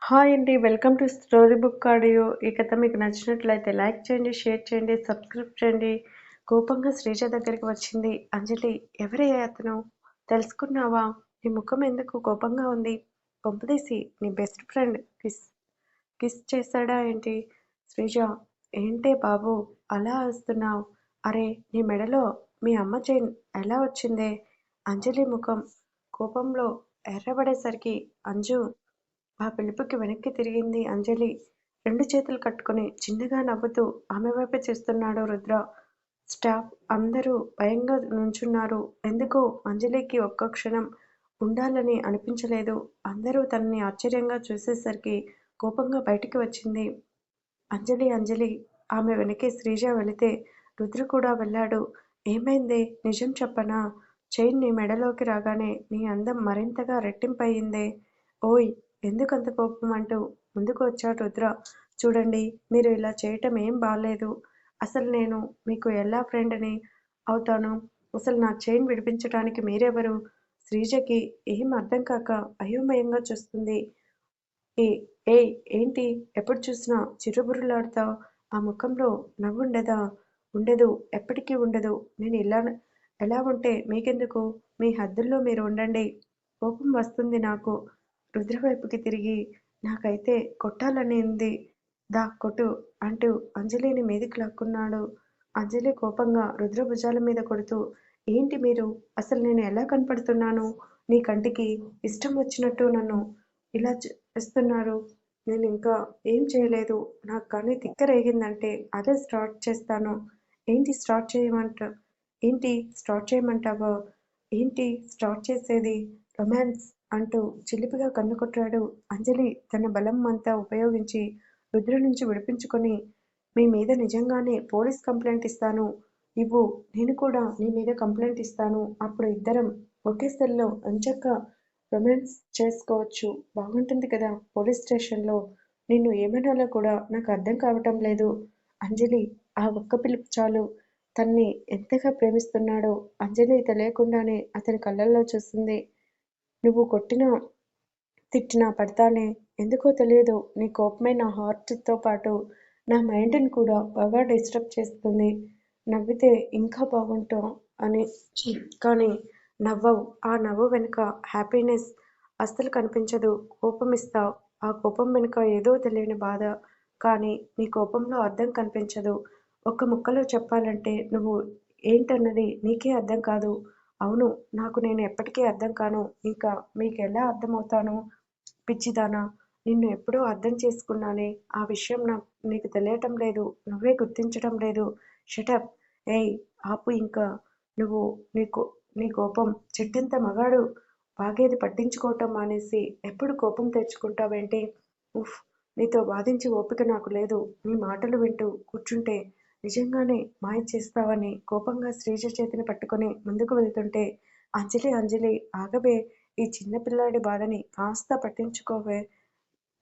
Hi అండి. Welcome to story book audio. ఈ కథ మీకు నచ్చినట్లయితే లైక్ చేయండి, షేర్ చేయండి, సబ్స్క్రైబ్ చేయండి. కోపంగా శ్రీజ దగ్గరికి వచ్చింది అంజలి. ఎవరయ్యా అతను? తెలుసుకున్నావా? నీ ముఖం ఎందుకు కోపంగా ఉంది? కొంపదీసి నీ బెస్ట్ ఫ్రెండ్ కిస్ కిస్ చేశాడా ఏంటి? శ్రీజ, ఏంటే బాబు అలా అరుస్తున్నావ్? అరే నీ మెడలో మీ అమ్మ చైన్ ఎలా వచ్చిందే? అంజలి ముఖం కోపంలో ఎర్రబడేసరికి అంజు ఆ పిలుపుకి వెనక్కి తిరిగింది అంజలి. రెండు చేతులు కట్టుకుని చిన్నగా నవ్వుతూ ఆమె వైపే చూస్తున్నాడు రుద్ర. స్టాఫ్ అందరూ భయంగా నుంచున్నారు. ఎందుకో అంజలికి ఒక్క క్షణం ఉండాలని అనిపించలేదు. అందరూ తనని ఆశ్చర్యంగా చూసేసరికి కోపంగా బయటికి వచ్చింది. అంజలి అంజలి ఆమె వెనకే శ్రీజ వెళితే రుద్ర కూడా వెళ్ళాడు. ఏమైందే? నిజం చెప్పనా? చైన్ నీ మెడలోకి రాగానే నీ అందం మరింతగా రెట్టింపయిందే. ఓయ్! ఎందుకంత కోపం అంటూ ముందుకు వచ్చాడు రుద్ర. చూడండి, మీరు ఇలా చేయటం ఏం బాలేదు. అసలు నేను మీకు ఎలా ఫ్రెండ్ని అవుతాను? అసలు నా చైన్ విడిపించటానికి మీరెవరు? శ్రీజకి ఏం అర్థం కాక అయోమయంగా చూస్తుంది. ఏ ఏయ్ ఏంటి ఎప్పుడు చూసినా చిరుబుర్రులాడతావ్? ఆ ముఖంలో నవ్వుండదా? ఉండదు. ఎప్పటికీ ఉండదు. నేను ఎలా ఉంటే మీకెందుకు? మీ హద్దుల్లో మీరు ఉండండి. కోపం వస్తుంది నాకు. రుద్ర వైపుకి తిరిగి నాకైతే కొట్టాలని ఉంది. దా కొట్టు అంటూ అంజలిని మీదికి లాక్కున్నాడు. అంజలి కోపంగా రుద్ర భుజాల మీద కొడుతూ ఏంటి మీరు? అసలు నేను ఎలా కనపడుతున్నాను నీ కంటికి? ఇష్టం వచ్చినట్టు నన్ను ఇలా చేస్తున్నారు. నేనింకా ఏం చేయలేదు. నాకు కానీ తిక్క రేగిందంటే అదే స్టార్ట్ చేస్తాను. ఏంటి స్టార్ట్ చేయమంట ఏంటి స్టార్ట్ చేయమంటావా? ఏంటి స్టార్ట్ చేసేది? రొమాన్స్ అంటూ చిలిపిగా కన్ను కొట్టాడు. అంజలి తన బలం అంతా ఉపయోగించి రుద్ర నుంచి విడిపించుకొని మీ మీద నిజంగానే పోలీస్ కంప్లైంట్ ఇస్తాను. ఇవ్వు, నేను కూడా నీ మీద కంప్లైంట్ ఇస్తాను. అప్పుడు ఇద్దరం ఒకే సెల్లో ఎంచక్కా రొమాన్స్ చేసుకోవచ్చు. బాగుంటుంది కదా పోలీస్ స్టేషన్లో. నిన్ను ఏమనాలో కూడా నాకు అర్థం కావటం లేదు. అంజలి ఆ ఒక్క పిలుపు చాలు. తన్ని ఎంతగా ప్రేమిస్తున్నాడో అంజలి తెలియకుండానే అతని కళ్ళల్లో చూస్తుంది. నువ్వు కొట్టినా తిట్టినా పడతానే. ఎందుకో తెలియదు. నీ కోపమే నా హార్ట్తో పాటు నా మైండ్ని కూడా బాగా డిస్టర్బ్ చేస్తుంది. నవ్వితే ఇంకా బాగుంటాం అని కానీ నవ్వవు. ఆ నవ్వు వెనుక హ్యాపీనెస్ అస్సలు కనిపించదు. కోపమిస్తావ్. ఆ కోపం వెనుక ఏదో తెలియని బాధ. కానీ నీ కోపంలో అర్థం కనిపించదు. ఒక్క ముక్కలో చెప్పాలంటే నువ్వు ఏంటన్నది నీకే అర్థం కాదు. అవును, నాకు నేను ఎప్పటికీ అర్థం కాను. ఇంకా మీకెలా అర్థమవుతాను? పిచ్చిదానా! నిన్ను ఎప్పుడో అర్థం చేసుకున్నానే. ఆ విషయం నీకు తెలియటం లేదు. నువ్వే గుర్తించటం లేదు. షటప్! ఏయ్ ఆపు ఇంక. నువ్వు నీ కోపం చెట్టంత మగాడు వాగేది పట్టించుకోవటం మానేసి ఎప్పుడు కోపం తెచ్చుకుంటావేంటి? ఉఫ్! నీతో వాదించే ఓపిక నాకు లేదు. నీ మాటలు వింటూ కూర్చుంటే నిజంగానే మాయ చేస్తావని కోపంగా శ్రీజ చేతిని పట్టుకొని ముందుకు వెళ్తుంటే అంజలి అంజలి ఆగవే. ఈ చిన్న పిల్లాడి బాధని కాస్త పట్టించుకోవే.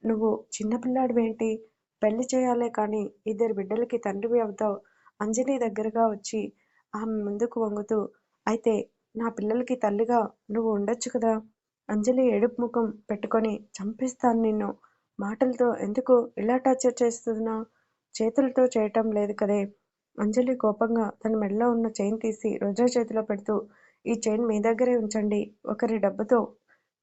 నువ్వు చిన్న పిల్లాడివేంటి? పెళ్లి చేయాలే కానీ ఇద్దరు బిడ్డలకి తండ్రివి అవుతావ్. అంజలి దగ్గరగా వచ్చి ఆమె ముందుకు వంగుతూ అయితే నా పిల్లలకి తల్లిగా నువ్వు ఉండొచ్చు కదా? అంజలి ఏడుపు ముఖం పెట్టుకొని చంపేస్తాను నిన్ను. మాటలతో ఎందుకు ఇలా టార్చర్ చేస్తున్నావ్? చేతులతో చేయటం లేదు కదే. అంజలి కోపంగా తన మెడలో ఉన్న చైన్ తీసి రుద్ర చేతిలో పెడుతూ ఈ చైన్ మీ దగ్గరే ఉంచండి. ఒకరి డబ్బుతో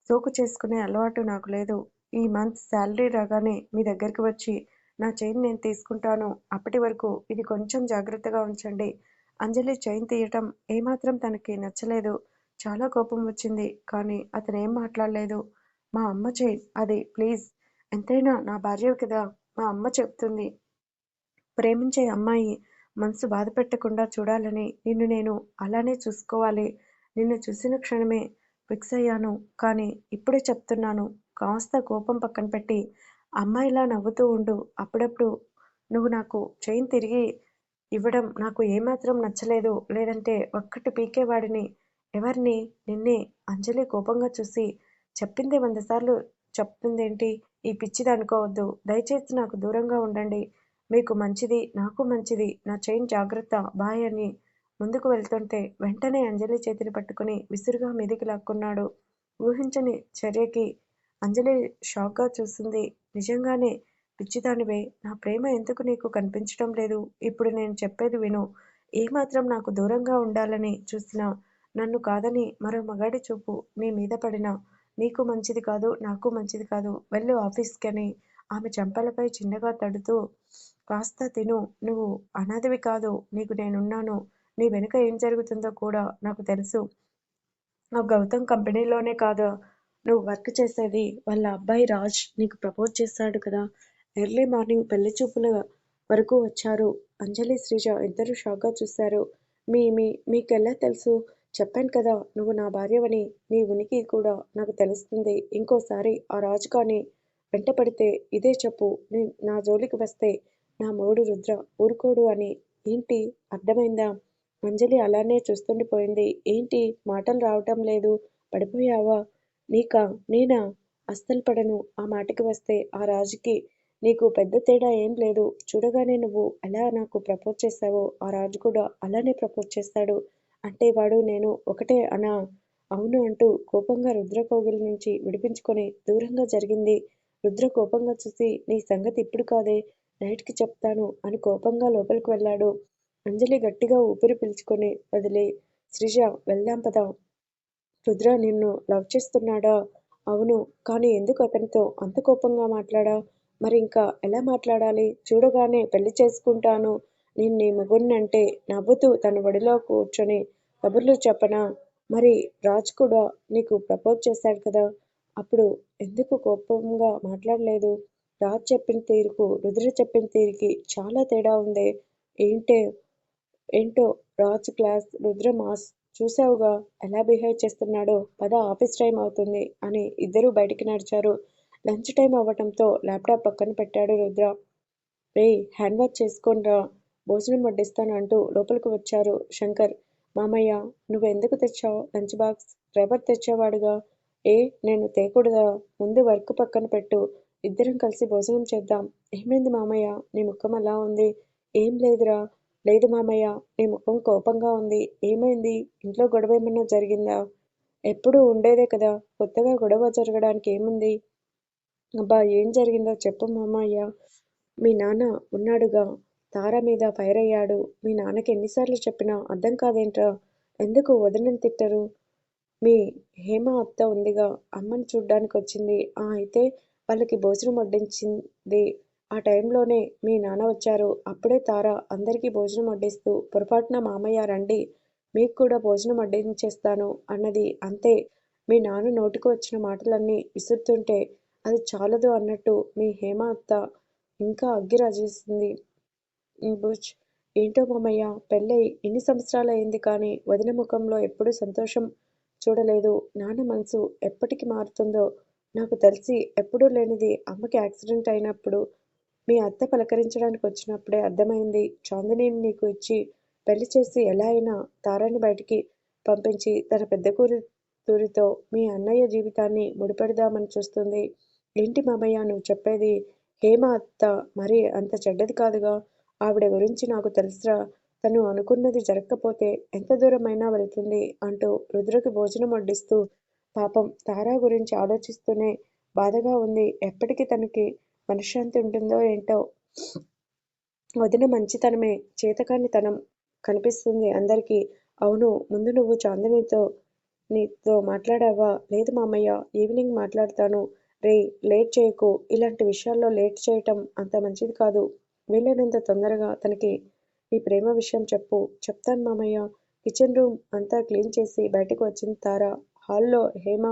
సోకు చేసుకునే అలవాటు నాకు లేదు. ఈ మంత్ శాలరీ రాగానే మీ దగ్గరికి వచ్చి నా చైన్ నేను తీసుకుంటాను. అప్పటి వరకు ఇది కొంచెం జాగ్రత్తగా ఉంచండి. అంజలి చైన్ తీయటం ఏమాత్రం తనకి నచ్చలేదు. చాలా కోపం వచ్చింది. కానీ అతనేం మాట్లాడలేదు. మా అమ్మ చైన్ అది ప్లీజ్. ఎంతైనా నా భార్యవి కదా. మా అమ్మ చెప్తుంది. ప్రేమించే అమ్మాయి మనసు బాధపెట్టకుండా చూడాలని నిన్ను నేను అలానే చూసుకోవాలి. నిన్ను చూసిన క్షణమే ఫిక్స్ అయ్యాను. కానీ ఇప్పుడే చెప్తున్నాను. కాస్త కోపం పక్కన పెట్టి అమ్మాయిలా నవ్వుతూ ఉండు. అప్పుడప్పుడు నువ్వు నాకు చైన్ తిరిగి ఇవ్వడం నాకు ఏమాత్రం నచ్చలేదు. లేదంటే ఒక్కటి పీకేవాడిని. ఎవరిని? నిన్నే. అంజలి కోపంగా చూసి చెప్పింది 100 సార్లు చెప్తుందేంటి? ఈ పిచ్చిదనుకోవద్దు. దయచేసి నాకు దూరంగా ఉండండి. మీకు మంచిది. నాకు మంచిది. నా చైన్ జాగ్రత్త. బాయ్ అని ముందుకు వెళ్తుంటే వెంటనే అంజలి చేతిని పట్టుకుని విసురుగా మీదికి లాక్కున్నాడు. ఊహించని చర్యకి అంజలి షాక్గా చూసింది. నిజంగానే పిచ్చిదానివే. నా ప్రేమ ఎందుకు నీకు కనిపించటం లేదు? ఇప్పుడు నేను చెప్పేది విను. ఏమాత్రం నాకు దూరంగా ఉండాలని చూసినా, నన్ను కాదని మరో మగాడి చూపు నీ మీద పడినా నీకు మంచిది కాదు, నాకు మంచిది కాదు. వెళ్ళు ఆఫీస్‌కని ఆమె చెంపలపై చిన్నగా తడుతూ కాస్త తిను. నువ్వు అనాథవి కాదు. నీకు నేనున్నాను. నీ వెనుక ఏం జరుగుతుందో కూడా నాకు తెలుసు. ఆ గౌతమ్ కంపెనీలోనే కాదా నువ్వు వర్క్ చేసేది? వాళ్ళ అబ్బాయి రాజ్ నీకు ప్రపోజ్ చేశాడు కదా! ఎర్లీ మార్నింగ్ పెళ్లి చూపుల వరకు వచ్చారు. అంజలి, శ్రీజ ఇద్దరూ షాక్‌గా చూశారు. మీ మీ మీకెలా తెలుసు? చెప్పాను కదా నువ్వు నా భార్యవని. నీ ఉనికి కూడా నాకు తెలుస్తుంది. ఇంకోసారి ఆ రాజ్ గాని వెంటపడితే ఇదే చెప్పు. నా జోలికి వస్తే నా మొగుడు రుద్ర ఊరుకోడు అని. ఏంటి అర్థమైందా? అంజలి అలానే చూస్తుండిపోయింది. ఏంటి మాటలు రావటం లేదు? పడిపోయావా? నీకా? నేనా? అస్సలు పడను. ఆ మాటకి వస్తే ఆ రాజుకి నీకు పెద్ద తేడా ఏం లేదు. చూడగానే నువ్వు ఎలా నాకు ప్రపోజ్ చేశావో ఆ రాజు కూడా అలానే ప్రపోజ్ చేస్తాడు. అంటే వాడు నేను ఒకటే అనా? అవును అంటూ కోపంగా రుద్ర కౌగిలి నుంచి విడిపించుకొని దూరంగా జరిగింది. రుద్ర కోపంగా చూసి నీ సంగతి ఇప్పుడు కాదే, నైట్‌కి చెప్తాను అని కోపంగా లోపలికి వెళ్ళాడు. అంజలి గట్టిగా ఊపిరి పీల్చుకొని వదిలి, శ్రీజ వెళ్దాం పద. రుద్ర నిన్ను లవ్ చేస్తున్నాడా? అవును. కానీ ఎందుకు అతనితో అంత కోపంగా మాట్లాడావ్? మరింకా ఎలా మాట్లాడాలి? చూడగానే పెళ్లి చేసుకుంటాను నేను నీ మొగుడ్నంటే నవ్వుతూ తన ఒడిలో కూర్చొని కబుర్లు చెప్పనా? మరి రాజ్ కూడా నీకు ప్రపోజ్ చేశాడు కదా! అప్పుడు ఎందుకు కోపంగా మాట్లాడలేదు? రాజ్ చెప్పిన తీరుకు, రుద్ర చెప్పిన తీరుకి చాలా తేడా ఉందే. ఏంటే ఏంటో రాజ్ క్లాస్, రుద్ర మాస్. చూశావుగా ఎలా బిహేవ్ చేస్తున్నాడో. పద ఆఫీస్ టైం అవుతుంది అని ఇద్దరూ బయటికి నడిచారు. లంచ్ టైం అవ్వటంతో ల్యాప్టాప్ పక్కన పెట్టాడు రుద్ర. రేయ్ హ్యాండ్ వాష్ చేసుకొనిరా, భోజనం వడ్డిస్తాను అంటూ లోపలికి వచ్చారు శంకర్. మామయ్య నువ్వెందుకు తెచ్చావు లంచ్ బాక్స్? డ్రైవర్ తెచ్చేవాడుగా. ఏ నేను తేకూడదా? ముందు వర్క్ పక్కన పెట్టు. ఇద్దరం కలిసి భోజనం చేద్దాం. ఏమైంది మామయ్య నీ ముఖం అలా ఉంది? ఏం లేదురా. లేదు మామయ్య నీ ముఖం కోపంగా ఉంది. ఏమైంది? ఇంట్లో గొడవ ఏమన్నా జరిగిందా? ఎప్పుడూ ఉండేదే కదా, కొత్తగా గొడవ జరగడానికి ఏముంది? అబ్బా ఏం జరిగిందో చెప్పు మామయ్య. మీ నాన్న ఉన్నాడుగా, తార మీద ఫైర్ అయ్యాడు. మీ నాన్నకి ఎన్నిసార్లు చెప్పినా అర్థం కాదేంట్రా? ఎందుకు వదినని తిట్టరు? మీ హేమ అత్త ఉందిగా, అమ్మని చూడ్డానికొచ్చింది. అయితే వాళ్ళకి భోజనం వడ్డించింది. ఆ టైంలోనే మీ నాన్న వచ్చారు. అప్పుడే తార అందరికీ భోజనం వడ్డిస్తూ పొరపాటున మామయ్య రండి, మీకు కూడా భోజనం వడ్డించేస్తాను అన్నది. అంతే. మీ నాన్న నోటికి వచ్చిన మాటలన్నీ విసురుతుంటే అది చాలదు అన్నట్టు మీ హేమ అత్త ఇంకా అగ్గి రాజేసింది. బుచ్ ఏంటో మామయ్య, పెళ్ళై ఇన్ని సంవత్సరాలయింది కానీ వదిన ముఖంలో ఎప్పుడూ సంతోషం చూడలేదు. నాన్న మనసు ఎప్పటికి మారుతుందో నాకు తెలిసి ఎప్పుడూ లేనిది అమ్మకి యాక్సిడెంట్ అయినప్పుడు మీ అత్త పలకరించడానికి వచ్చినప్పుడే అర్థమైంది. చాందినిని నీకు ఇచ్చి పెళ్లి చేసి ఎలా అయినా తారాని బయటికి పంపించి తన పెద్ద కూతురితో మీ అన్నయ్య జీవితాన్ని ముడిపెడదామని చూస్తుంది. ఏంటి మామయ్య నువ్వు చెప్పేది? హేమ అత్త మరీ అంత చెడ్డది కాదుగా. ఆవిడ గురించి నాకు తెలుసురా. తను అనుకున్నది జరక్కపోతే ఎంత దూరమైనా వెళ్తుంది అంటూ రుద్రకి భోజనం వడ్డిస్తూ పాపం తారా గురించి ఆలోచిస్తూనే బాధగా ఉంది. ఎప్పటికి తనకి మనశ్శాంతి ఉంటుందో ఏంటో. వదిన మంచితనమే, చేతకానితనం కనిపిస్తుంది అందరికీ. అవును. ముందు నువ్వు చాందినితో నీతో మాట్లాడావా? లేదు మామయ్య. ఈవినింగ్ మాట్లాడతాను. రేయ్ లేట్ చేయకు. ఇలాంటి విషయాల్లో లేట్ చేయటం అంత మంచిది కాదు. వీలైనంత తొందరగా తనకి నీ ప్రేమ విషయం చెప్పు. చెప్తాను మామయ్య. కిచెన్ రూమ్ అంతా క్లీన్ చేసి బయటకు వచ్చింది తార. హాల్లో హేమ,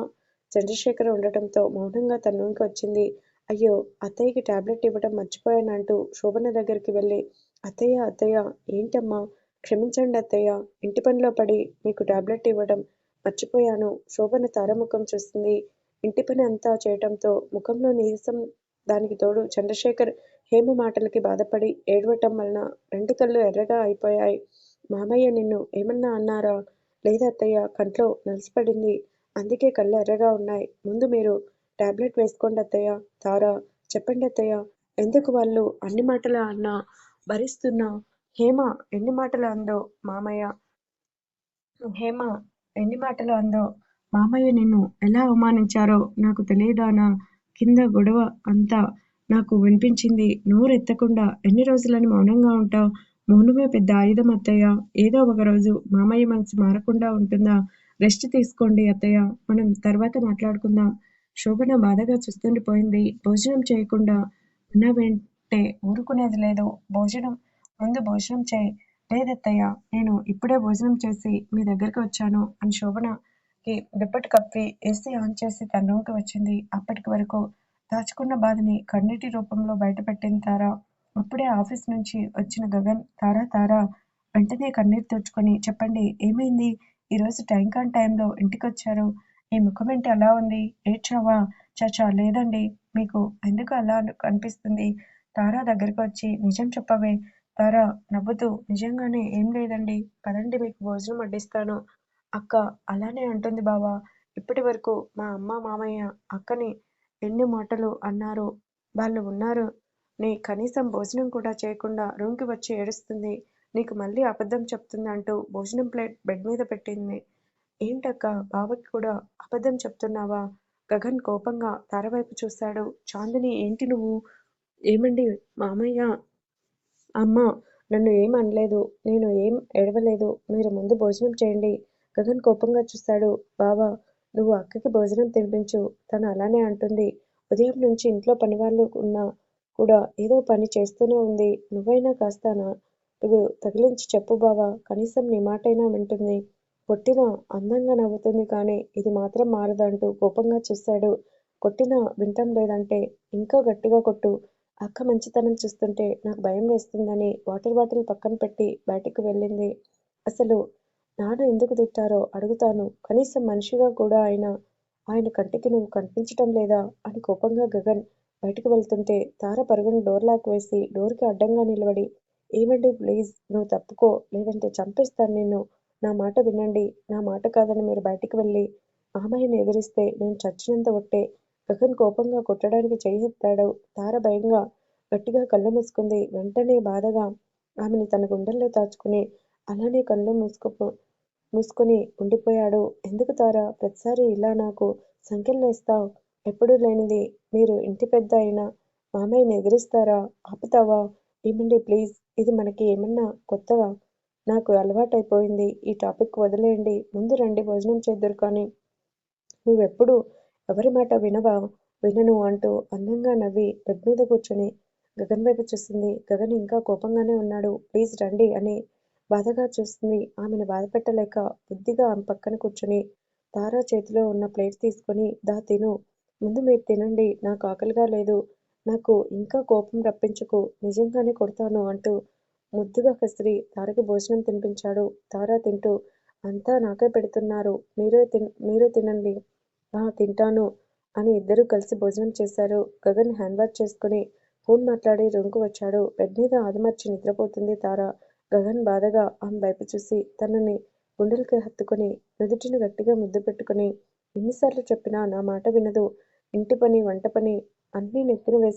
చంద్రశేఖర్ ఉండటంతో మౌనంగా తన రూమ్కి వచ్చింది. అయ్యో అత్తయ్యకి టాబ్లెట్ ఇవ్వటం మర్చిపోయానంటూ శోభన దగ్గరికి వెళ్ళి, అత్తయ్య అత్తయ్య ఏంటమ్మా? క్షమించండి అత్తయ్య, ఇంటి పనిలో పడి మీకు టాబ్లెట్ ఇవ్వడం మర్చిపోయాను. శోభన తార ముఖం చూస్తుంది. ఇంటి పని అంతా చేయటంతో ముఖంలో నీరసం, దానికి తోడు చంద్రశేఖర్ హేమ మాటలకి బాధపడి ఏడవటం వలన రెండు కళ్ళు ఎర్రగా అయిపోయాయి. మామయ్య నిన్ను ఏమన్నా అన్నారా? లేదత్తయ్య, కంట్లో నలిసిపడింది. అందుకే కళ్ళు ఎర్రగా ఉన్నాయి. ముందు మీరు టాబ్లెట్ వేసుకోండి అత్తయ్య. తారా చెప్పండి అత్తయ్య. ఎందుకు వాళ్ళు అన్ని మాటలు అన్నా భరిస్తున్నా? హేమ ఎన్ని మాటలు అందో మామయ్య. హేమ ఎన్ని మాటలు అందో మామయ్య నిన్ను ఎలా అవమానించారో నాకు తెలియదానా? కింద గొడవ అంతా నాకు వినిపించింది. నోరెత్తకుండా ఎన్ని రోజులని మౌనంగా ఉంటావు? మౌనమే పెద్ద ఆయుధం అత్తయ్య. ఏదో ఒకరోజు మామయ్య మనసు మారకుండా ఉంటుందా? రెస్ట్ తీసుకోండి అత్తయ్య. మనం తర్వాత మాట్లాడుకుందాం. శోభన బాధగా చూస్తుండిపోయింది. భోజనం చేయకుండా ఉన్నావేంటే ఊరుకునేది లేదు. ముందు భోజనం చేయి. లేదత్తయ్య, నేను ఇప్పుడే భోజనం చేసి మీ దగ్గరికి వచ్చాను అని శోభనకి దుప్పటి కప్పి ఏసీ ఆన్ చేసి తన రూమ్కి వచ్చింది. అప్పటికి వరకు దాచుకున్న బాధని కన్నీటి రూపంలో బయటపెట్టింది తార. అప్పుడే ఆఫీస్ నుంచి వచ్చిన గగన్ తారా వెంటనే కన్నీరు తుడుచుకొని చెప్పండి ఏమైంది? ఈరోజు టైం కాని టైంలో ఇంటికొచ్చారు. ఈ ముఖమేంటి అలా ఉంది? ఏడ్చావా? చచా లేదండి. మీకు ఎందుకు అలా అనిపిస్తుంది? తారా దగ్గరికి వచ్చి నిజం చెప్పవే. తార నవ్వుతూ నిజంగానే ఏం లేదండి. పదండి మీకు భోజనం వడ్డిస్తాను. అక్క అలానే అంటుంది బావా. ఇప్పటి వరకు మా అమ్మ మామయ్య అక్కని ఎన్ని మాటలు అన్నారు. వాళ్ళు ఉన్నారు నీ కనీసం భోజనం కూడా చేయకుండా రూమ్కి వచ్చి ఏడుస్తుంది. నీకు మళ్ళీ అబద్ధం చెప్తుంది అంటూ భోజనం ప్లేట్ బెడ్ మీద పెట్టింది. ఏంటక్క బావకి కూడా అబద్ధం చెప్తున్నావా? గగన్ కోపంగా తార వైపు చూశాడు. చాందిని ఏంటి నువ్వు? ఏమండి మామయ్య అమ్మ నన్ను ఏం అనలేదు. నేను ఏం ఏడవలేదు. మీరు ముందు భోజనం చేయండి. గగన్ కోపంగా చూశాడు. బావా నువ్వు అక్కకి భోజనం తినిపించు. తను అలానే అంటుంది. ఉదయం నుంచి ఇంట్లో పనివాళ్ళు ఉన్నా కూడా ఏదో పని చేస్తూనే ఉంది. నువ్వైనా కాస్త నాలుగు తగిలించి చెప్పు బావా. కనీసం నీ మాటైనా వింటుంది. కొట్టినా అందంగా నవ్వుతుంది కానీ ఇది మాత్రం మారదంటూ కోపంగా చూశాడు. కొట్టినా వింటం లేదంటే ఇంకా గట్టిగా కొట్టు. అక్క మంచితనం చూస్తుంటే నాకు భయం వేస్తుందని వాటర్ బాటిల్ పక్కన పెట్టి బయటికి వెళ్ళింది. అసలు నాన్న ఎందుకు తిట్టారో అడుగుతాను. కనీసం మనిషిగా కూడా ఆయన కంటికి నువ్వు కనిపించటం లేదా అని కోపంగా గగన్ బయటకు వెళ్తుంటే తార పరుగున డోర్ లాక్ వేసి డోర్కి అడ్డంగా నిలబడి ఏమండి ప్లీజ్ నువ్వు తప్పుకో లేదంటే చంపేస్తాను నిన్ను. నా మాట వినండి. నా మాట కాదని మీరు బయటికి వెళ్ళి మామయ్యని ఎదిరిస్తే నేను చచ్చినంత ఒట్టే. గగన్ కోపంగా కొట్టడానికి చెయ్యి ఎత్తాడు. తార భయంగా గట్టిగా కళ్ళు మూసుకుంది. వెంటనే బాధగా ఆమెని తన గుండెల్లో దాచుకుని అలానే కళ్ళు మూసుకొని ఉండిపోయాడు. ఎందుకు తారా ప్రతిసారి ఇలా నాకు సంకెళ్ళేస్తావ్? ఎప్పుడూ లేనిది మీరు ఇంటి పెద్ద అయినా మామయ్యని ఎదిరిస్తారా? ఆపుతావా? ఏమండి ప్లీజ్ ఇది మనకి ఏమన్నా కొత్తగా? నాకు అలవాటైపోయింది. ఈ టాపిక్ వదిలేయండి. ముందు రండి భోజనం చేద్దురు కానీ. నువ్వెప్పుడూ ఎవరి మాట వినవా? వినను అంటూ అందంగా నవ్వి బెడ్ మీద కూర్చొని గగన్ వైపు చూసింది. గగన్ ఇంకా కోపంగానే ఉన్నాడు. ప్లీజ్ రండి అని బాధగా చూస్తుంది. ఆమెను బాధపెట్టలేక బుద్ధిగా ఆమె పక్కన కూర్చొని తారా చేతిలో ఉన్న ప్లేట్ తీసుకొని దా తిను. ముందు మీరు తినండి. నాకు ఆకలిగా లేదు. నాకు ఇంకా కోపం రప్పించకు. నిజంగానే కొడతాను అంటూ ముద్దుగా కసిరి తారకి భోజనం తినిపించాడు. తారా తింటూ అంతా నాకే పెడుతున్నారు. మీరు తినండి. తింటాను అని ఇద్దరూ కలిసి భోజనం చేశారు. గగన్ హ్యాండ్ వాష్ చేసుకుని ఫోన్ మాట్లాడి రూమ్కు వచ్చాడు. బెడ్ మీద ఆదమర్చి నిద్రపోతుంది తార. గగన్ బాధగా ఆమె వైపు చూసి తనని గుండెలకి హత్తుకొని నుదుటిని గట్టిగా ముద్దు పెట్టుకుని ఎన్నిసార్లు చెప్పినా నా మాట వినదు. ఇంటి పని వంట పని అన్నీ నెత్తిన వేసుకుని